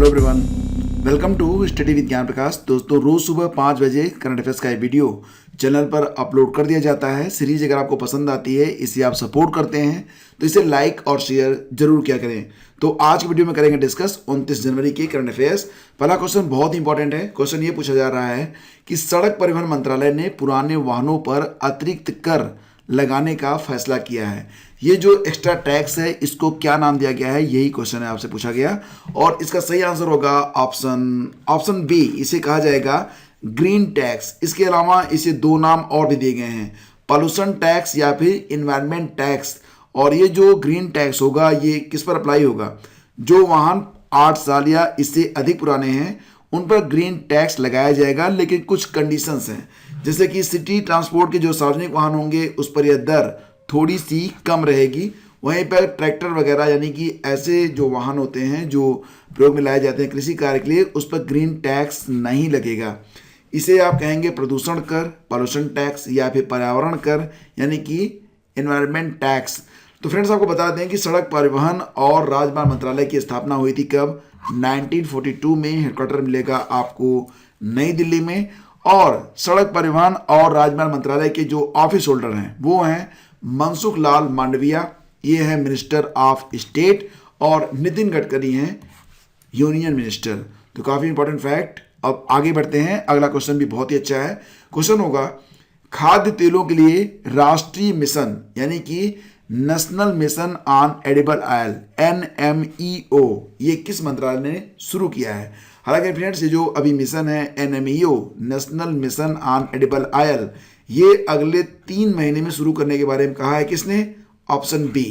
Hello everyone, welcome to study with Gyan Prakash. दोस्तों, रोज सुबह 5 बजे करंट अफेयर्स का ये वीडियो चैनल पर अपलोड कर दिया जाता है। सीरीज अगर आपको पसंद आती है, इसे आप सपोर्ट करते हैं तो इसे लाइक और शेयर जरूर किया करें। तो आज की वीडियो में करेंगे डिस्कस 29 जनवरी के करंट अफेयर्स। पहला क्वेश्चन बहुत इंपॉर्टेंट है। क्वेश्चन ये पूछा जा रहा है कि सड़क परिवहन मंत्रालय ने पुराने वाहनों पर अतिरिक्त कर लगाने का फैसला किया है। ये जो एक्स्ट्रा टैक्स है, इसको क्या नाम दिया गया है, यही क्वेश्चन है, आपसे पूछा गया। और इसका सही आंसर होगा ऑप्शन बी। इसे कहा जाएगा ग्रीन टैक्स। इसके अलावा इसे दो नाम और भी दिए गए हैं, पॉल्यूशन टैक्स या फिर इन्वायरमेंट टैक्स। और ये जो ग्रीन टैक्स होगा, ये किस पर अप्लाई होगा? जो वाहन 8 साल या इससे अधिक पुराने हैं उन पर ग्रीन टैक्स लगाया जाएगा, लेकिन कुछ कंडीशंस हैं। जैसे कि सिटी ट्रांसपोर्ट के जो सार्वजनिक वाहन होंगे उस पर यह दर थोड़ी सी कम रहेगी। वहीं पर ट्रैक्टर वगैरह यानी कि ऐसे जो वाहन होते हैं जो प्रयोग में लाए जाते हैं कृषि कार्य के लिए, उस पर ग्रीन टैक्स नहीं लगेगा। इसे आप कहेंगे प्रदूषण कर, पॉल्यूशन टैक्स या फिर पर्यावरण कर यानी कि एनवायरनमेंट टैक्स। तो फ्रेंड्स, आपको बता दें कि सड़क परिवहन और राजमार्ग मंत्रालय की स्थापना हुई थी कब? 1942 में। हेडक्वार्टर मिलेगा आपको नई दिल्ली में। और सड़क परिवहन और राजमार्ग मंत्रालय के जो ऑफिस होल्डर हैं वो हैं मनसुख लाल मांडविया, ये है मिनिस्टर ऑफ स्टेट, और नितिन गडकरी हैं यूनियन मिनिस्टर। तो काफ़ी इंपॉर्टेंट फैक्ट। अब आगे बढ़ते हैं। अगला क्वेश्चन भी बहुत ही अच्छा है। क्वेश्चन होगा खाद्य तेलों के लिए राष्ट्रीय मिशन यानी कि national mission on edible oil NMEO, ये किस मंत्रालय ने शुरू किया है? हालांकि फ्रेंड्स, ये जो अभी मिशन है NMEO, national mission on edible oil, ये अगले 3 महीने में शुरू करने के बारे में कहा है। किसने? ऑप्शन बी,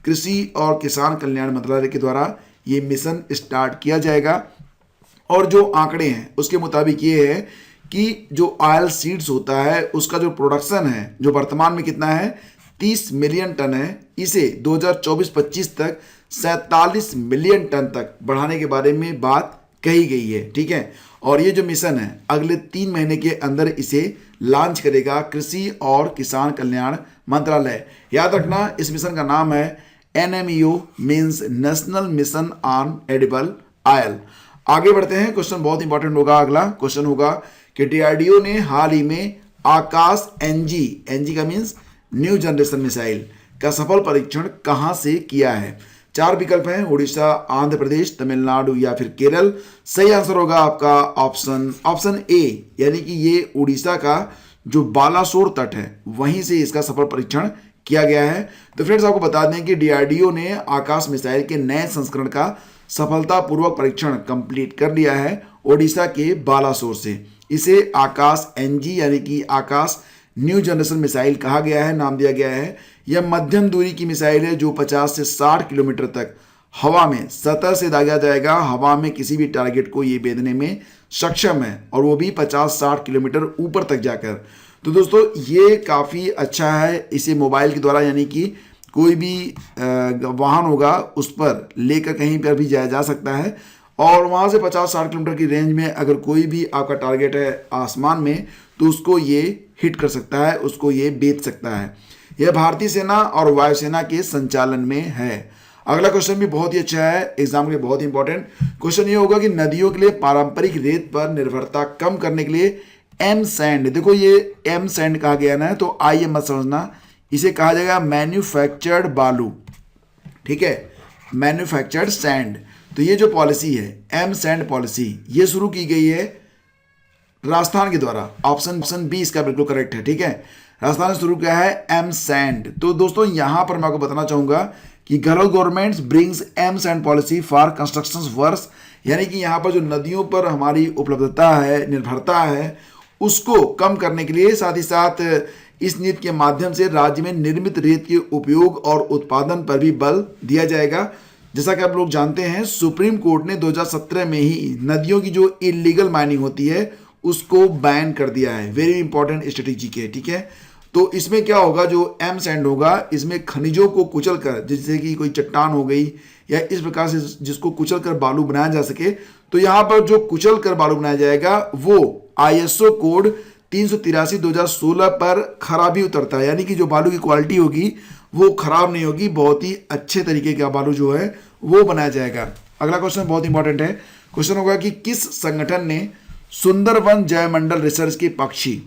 कृषि और किसान कल्याण मंत्रालय के द्वारा ये मिशन स्टार्ट किया जाएगा। और जो आंकड़े हैं उसके मुताबिक ये है कि जो ऑयल सीड्स होता है उसका जो प्रोडक्शन है, जो वर्तमान में कितना है, 30 मिलियन टन है, इसे 2024-25 तक 47 मिलियन टन तक बढ़ाने के बारे में बात कही गई है। ठीक है। और ये जो मिशन है अगले 3 महीने के अंदर इसे लॉन्च करेगा कृषि और किसान कल्याण मंत्रालय। याद रखना, इस मिशन का नाम है NMEO, means national mission on edible oil. आगे बढ़ते हैं। क्वेश्चन बहुत इंपॉर्टेंट होगा। अगला क्वेश्चन होगा कि DRDO ने हाल ही में आकाश NG का मीन्स न्यू जनरेशन मिसाइल का सफल परीक्षण कहां से किया है? 4 विकल्प हैं, उड़ीसा, आंध्र प्रदेश, तमिलनाडु या फिर केरल। सही आंसर होगा आपका ऑप्शन ए, यानी कि ये उड़ीसा का जो बालासोर तट है वहीं से इसका सफल परीक्षण किया गया है। तो फ्रेंड्स, आपको बता दें कि DRDO ने आकाश मिसाइल के नए संस्करण का सफलतापूर्वक परीक्षण कंप्लीट कर लिया है ओडिशा के बालासोर से। इसे आकाश NG यानी कि आकाश न्यू जनरेशन मिसाइल कहा गया है, नाम दिया गया है। यह मध्यम दूरी की मिसाइल है जो 50 से 60 किलोमीटर तक हवा में सतह से दागा जाएगा। हवा में किसी भी टारगेट को ये भेजने में सक्षम है, और वो भी 50-60 किलोमीटर ऊपर तक जाकर। तो दोस्तों, ये काफ़ी अच्छा है। इसे मोबाइल के द्वारा यानी कि कोई भी वाहन होगा उस पर लेकर कहीं पर भी जाया जा सकता है। और वहाँ से 50-60 किलोमीटर की रेंज में अगर कोई भी आपका टारगेट है आसमान में, तो उसको ये हिट कर सकता है, उसको ये बेच सकता है। यह भारतीय सेना और वायुसेना के संचालन में है। अगला क्वेश्चन भी बहुत ही अच्छा है, एग्जाम के लिए बहुत इंपॉर्टेंट क्वेश्चन ये होगा कि नदियों के लिए पारंपरिक रेत पर निर्भरता कम करने के लिए एम सैंड, देखो ये एम सैंड कहा गया ना, तो आइए मत समझना, इसे कहा जाएगा मैन्युफैक्चर्ड बालू। ठीक है, मैन्युफैक्चर्ड सैंड। तो ये जो पॉलिसी है एम सैंड पॉलिसी, ये शुरू की गई है राजस्थान के द्वारा। ऑप्शन बी इसका बिल्कुल करेक्ट है। ठीक है, राजस्थान ने शुरू किया है एम सैंड। तो दोस्तों, यहां पर मैं आपको बताना चाहूंगा कि government brings M sand policy for construction works, यानी कि यहां पर जो नदियों पर हमारी उपलब्धता है, निर्भरता है, उसको कम करने के लिए, साथ ही साथ इस नीति के माध्यम से राज्य में निर्मित रेत के उपयोग और उत्पादन पर भी बल दिया जाएगा। जैसा कि आप लोग जानते हैं, सुप्रीम कोर्ट ने 2017 में ही नदियों की जो इलीगल माइनिंग होती है उसको बैन कर दिया है। वेरी इंपॉर्टेंट स्ट्रेटेजी के। ठीक है, तो इसमें क्या होगा, जो एम सैंड होगा इसमें खनिजों को कुचल कर, जैसे कि कोई चट्टान हो गई या इस प्रकार से जिसको कुचल कर बालू बनाया जा सके, तो यहाँ पर जो कुचल कर बालू बनाया जाएगा वो ISO कोड 383/2016 पर खराबी उतरता है। यानी कि जो बालू की क्वालिटी होगी वो खराब नहीं होगी, बहुत ही अच्छे तरीके का बालू जो है वो बनाया जाएगा। अगला क्वेश्चन बहुत इंपॉर्टेंट है। क्वेश्चन होगा कि किस संगठन ने सुंदरवन जयमंडल रिसर्च के पक्षी,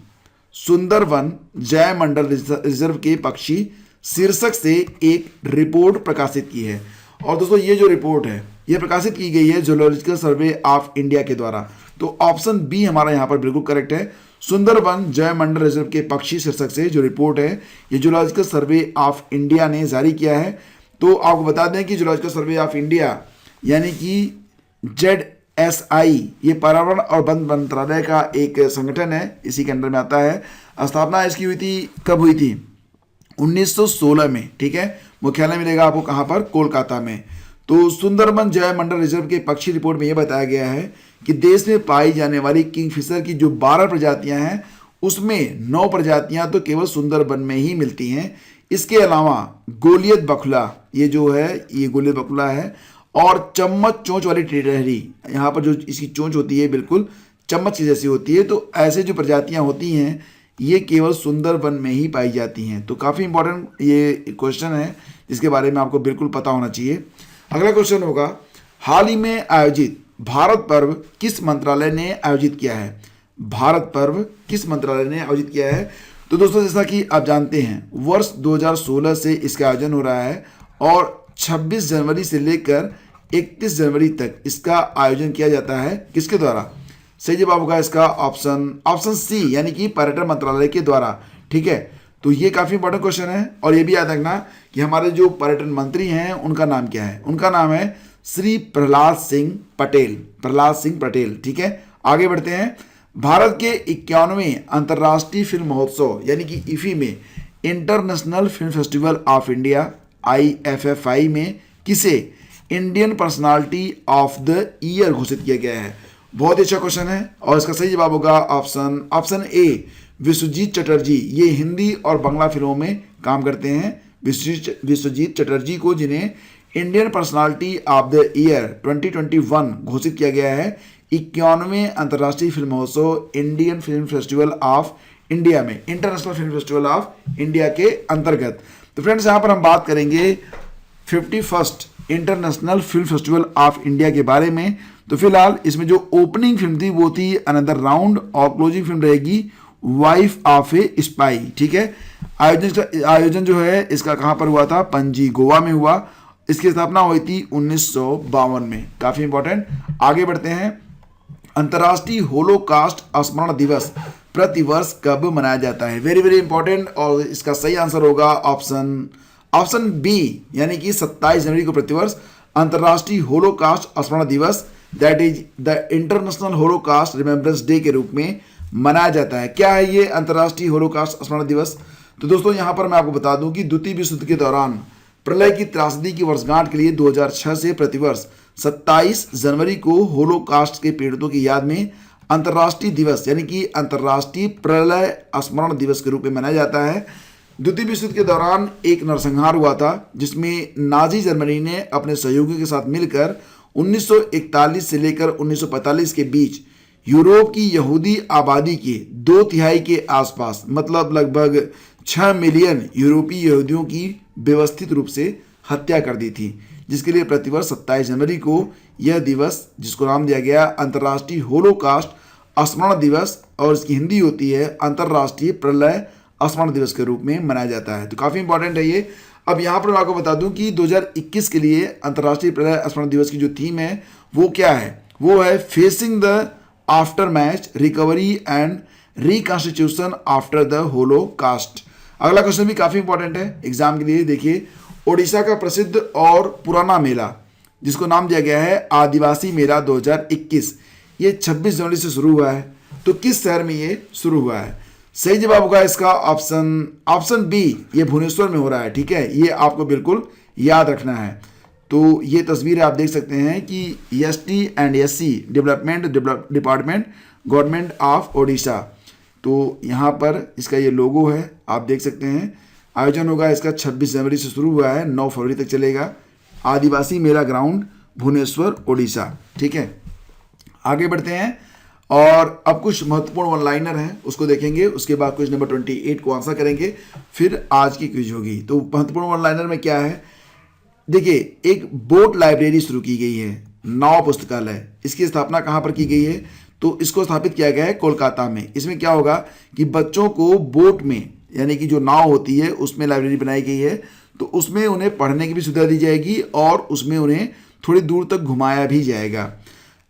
सुंदरवन जयमंडल रिजर्व के पक्षी शीर्षक से एक रिपोर्ट प्रकाशित की है। और दोस्तों ये जो रिपोर्ट है ये प्रकाशित की गई है जूलॉजिकल सर्वे ऑफ इंडिया के द्वारा। तो ऑप्शन बी हमारा यहाँ पर बिल्कुल करेक्ट है। सुंदरवन जयमंडल रिजर्व के पक्षी शीर्षक से जो रिपोर्ट है ये जूलॉजिकल सर्वे ऑफ इंडिया ने जारी किया है। तो आपको बता दें कि जूलॉजिकल सर्वे ऑफ इंडिया यानी कि ZSI ये पर्यावरण और वन मंत्रालय का एक संगठन है, इसी के अंडर में आता है। स्थापना इसकी हुई थी, कब हुई थी? 1916 में, ठीक है। मुख्यालय मिलेगा आपको कहाँ पर? कोलकाता में। तो सुंदरबन जयमंडल रिजर्व के पक्षी रिपोर्ट में यह बताया गया है कि देश में पाई जाने वाली किंगफिशर की जो 12 प्रजातियां हैं उसमें 9 प्रजातियां तो केवल सुंदरबन में ही मिलती हैं। इसके अलावा गोलियत बकुला, ये जो है ये गोलियत बकुला है, और चम्मच चोंच वाली टिटहरी, यहाँ पर जो इसकी चोंच होती है बिल्कुल चम्मच की जैसी होती है। तो ऐसे जो प्रजातियां होती हैं ये केवल सुंदरबन में ही पाई जाती हैं। तो काफ़ी इंपॉर्टेंट ये क्वेश्चन है जिसके बारे में आपको बिल्कुल पता होना चाहिए। अगला क्वेश्चन होगा, हाल ही में आयोजित भारत पर्व किस मंत्रालय ने आयोजित किया है? भारत पर्व किस मंत्रालय ने आयोजित किया है? तो दोस्तों जैसा कि आप जानते हैं वर्ष 2016 से इसका आयोजन हो रहा है और 26 जनवरी से लेकर 31 जनवरी तक इसका आयोजन किया जाता है। किसके द्वारा? सही जवाब होगा इसका ऑप्शन सी यानी कि पर्यटन मंत्रालय के द्वारा, ठीक है। तो ये काफ़ी इंपॉर्टेंट क्वेश्चन है और ये भी याद रखना कि हमारे जो पर्यटन मंत्री हैं उनका नाम क्या है? उनका नाम है श्री प्रहलाद सिंह पटेल, प्रहलाद सिंह पटेल, ठीक है। आगे बढ़ते हैं। भारत के 51वें अंतर्राष्ट्रीय फिल्म महोत्सव यानी कि IFFI में international film festival of India IFFI में किसे Indian personality of the year घोषित किया गया है? बहुत ही अच्छा क्वेश्चन है और इसका सही जवाब होगा ऑप्शन ए विश्वजीत चटर्जी। ये हिंदी और बांग्ला फिल्मों में काम करते हैं। विश्वजीत चटर्जी को, जिन्हें Indian personality of the year 2021 घोषित किया गया है 51वें अंतर्राष्ट्रीय फिल्म महोत्सव Indian film festival of India में, international film festival of India के अंतर्गत। तो फ्रेंड्स यहाँ पर हम बात करेंगे 51st international film festival of India के बारे में। तो फिलहाल इसमें जो ओपनिंग फिल्म थी वो थी अनदर राउंड और क्लोजिंग फिल्म रहेगी वाइफ ऑफ ए स्पाई, ठीक है। आयोजन जो है इसका कहाँ पर हुआ था? पणजी, गोवा में हुआ। इसकी स्थापना हुई थी 1952 में। काफी इंपॉर्टेंट। आगे बढ़ते हैं। अंतर्राष्ट्रीय होलोकास्ट स्मरण दिवस प्रतिवर्ष कब मनाया जाता है? वेरी वेरी इंपॉर्टेंट और इसका सही आंसर होगा ऑप्शन बी यानी कि 27 जनवरी को प्रतिवर्ष अंतर्राष्ट्रीय होलोकास्ट स्मरण दिवस that is the international Holocaust remembrance day के रूप में मनाया जाता है। क्या है ये अंतर्राष्ट्रीय होलोकास्ट स्मरण दिवस? तो दोस्तों यहाँ पर मैं आपको बता दूं कि द्वितीय विश्व युद्ध के दौरान प्रलय की त्रासदी की वर्षगांठ के लिए 2006 से प्रतिवर्ष 27 जनवरी को होलोकास्ट के पीड़ितों की याद में अंतर्राष्ट्रीय दिवस यानी कि अंतर्राष्ट्रीय प्रलय स्मरण दिवस के रूप में मनाया जाता है। द्वितीय विश्व युद्ध के दौरान एक नरसंहार हुआ था जिसमें नाजी जर्मनी ने अपने सहयोगियों के साथ मिलकर 1941 से लेकर 1945 के बीच यूरोप की यहूदी आबादी के 2/3 के आसपास, मतलब लगभग 6 मिलियन यूरोपीय यहूदियों की व्यवस्थित रूप से हत्या कर दी थी, जिसके लिए प्रतिवर्ष 27 जनवरी को यह दिवस, जिसको नाम दिया गया अंतर्राष्ट्रीय होलोकास्ट स्मरण दिवस, और इसकी हिंदी होती है अंतर्राष्ट्रीय प्रलय स्मरण दिवस के रूप में मनाया जाता है। तो काफ़ी इंपॉर्टेंट है ये। अब यहाँ पर मैं आपको बता दूं कि 2021 के लिए अंतर्राष्ट्रीय प्रलय स्मरण दिवस की जो थीम है वो क्या है? वो है facing the after match recovery and reconstitution after the Holocaust. अगला क्वेश्चन भी काफ़ी इंपॉर्टेंट है एग्जाम के लिए। देखिए, ओडिशा का प्रसिद्ध और पुराना मेला जिसको नाम दिया गया है आदिवासी मेला 2021, ये 26 जनवरी से शुरू हुआ है। तो किस शहर में ये शुरू हुआ है? सही जवाब होगा इसका ऑप्शन बी, ये भुवनेश्वर में हो रहा है, ठीक है। ये आपको बिल्कुल याद रखना है। तो ये तस्वीर आप देख सकते हैं कि ST and SC development department government of Odisha, तो यहाँ पर इसका ये लोगो है, आप देख सकते हैं। आयोजन होगा इसका 26 जनवरी से शुरू हुआ है, 9 फरवरी तक चलेगा। आदिवासी मेला ग्राउंड, भुवनेश्वर, ओडिशा, ठीक है। आगे बढ़ते हैं और अब कुछ महत्वपूर्ण वन लाइनर हैं उसको देखेंगे, उसके बाद क्विज नंबर 28 को आंसर करेंगे, फिर आज की क्विज होगी। तो महत्वपूर्ण वन लाइनर में क्या है? देखिए, एक बोट लाइब्रेरी शुरू की गई है नाव पुस्तकालय, इसकी स्थापना कहाँ पर की गई है? तो इसको स्थापित किया गया है कोलकाता में। इसमें क्या होगा कि बच्चों को बोट में, यानी कि जो नाव होती है उसमें लाइब्रेरी बनाई गई है, तो उसमें उन्हें पढ़ने की भी सुविधा दी जाएगी और उसमें उन्हें थोड़ी दूर तक घुमाया भी जाएगा।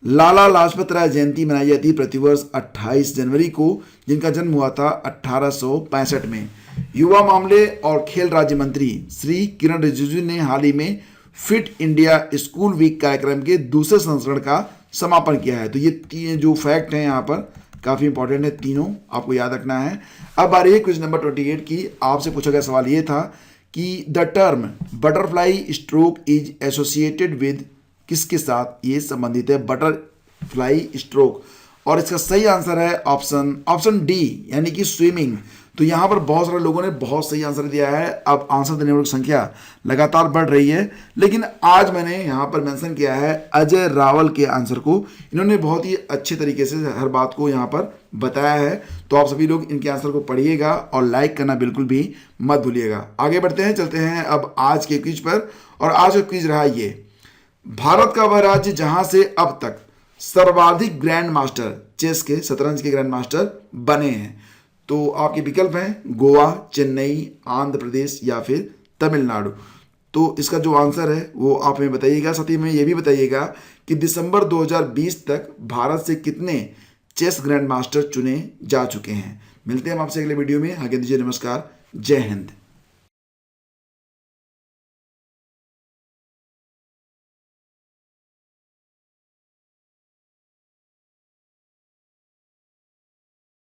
लाला लाजपत राय जयंती मनाई जाती है प्रतिवर्ष 28 जनवरी को, जिनका जन्म हुआ था 1865 में। युवा मामले और खेल राज्य मंत्री श्री किरण रिजिजू ने हाल ही में फिट इंडिया स्कूल वीक कार्यक्रम के दूसरे संस्करण का समापन किया है। तो ये तीन जो फैक्ट हैं यहाँ पर काफ़ी इंपॉर्टेंट है, तीनों आपको याद रखना है। अब आ रही है क्विज नंबर 28 की। आपसे पूछा गया सवाल ये था कि the term butterfly stroke is associated with, किसके साथ ये संबंधित है बटरफ्लाई स्ट्रोक? और इसका सही आंसर है ऑप्शन डी, यानी कि स्विमिंग। तो यहाँ पर बहुत सारे लोगों ने बहुत सही आंसर दिया है। अब आंसर देने वालों की संख्या लगातार बढ़ रही है, लेकिन आज मैंने यहाँ पर मेंशन किया है अजय रावल के आंसर को। इन्होंने बहुत ही अच्छे तरीके से हर बात को यहाँ पर बताया है। तो आप सभी लोग इनके आंसर को पढ़िएगा और लाइक करना बिल्कुल भी मत भूलिएगा। आगे बढ़ते हैं, चलते हैं अब आज के क्विज पर। और आज का क्विज रहा ये, भारत का वह राज्य जहां से अब तक सर्वाधिक ग्रैंड मास्टर चेस के, शतरंज के ग्रैंड मास्टर बने हैं। तो आपके विकल्प हैं गोवा, चेन्नई, आंध्र प्रदेश या फिर तमिलनाडु। तो इसका जो आंसर है वो आप हमें बताइएगा। साथ ही में ये भी बताइएगा कि दिसंबर 2020 तक भारत से कितने चेस ग्रैंड मास्टर चुने जा चुके हैं। मिलते हैं हम आपसे अगले वीडियो में। आगे दीजिए, नमस्कार, जय हिंद।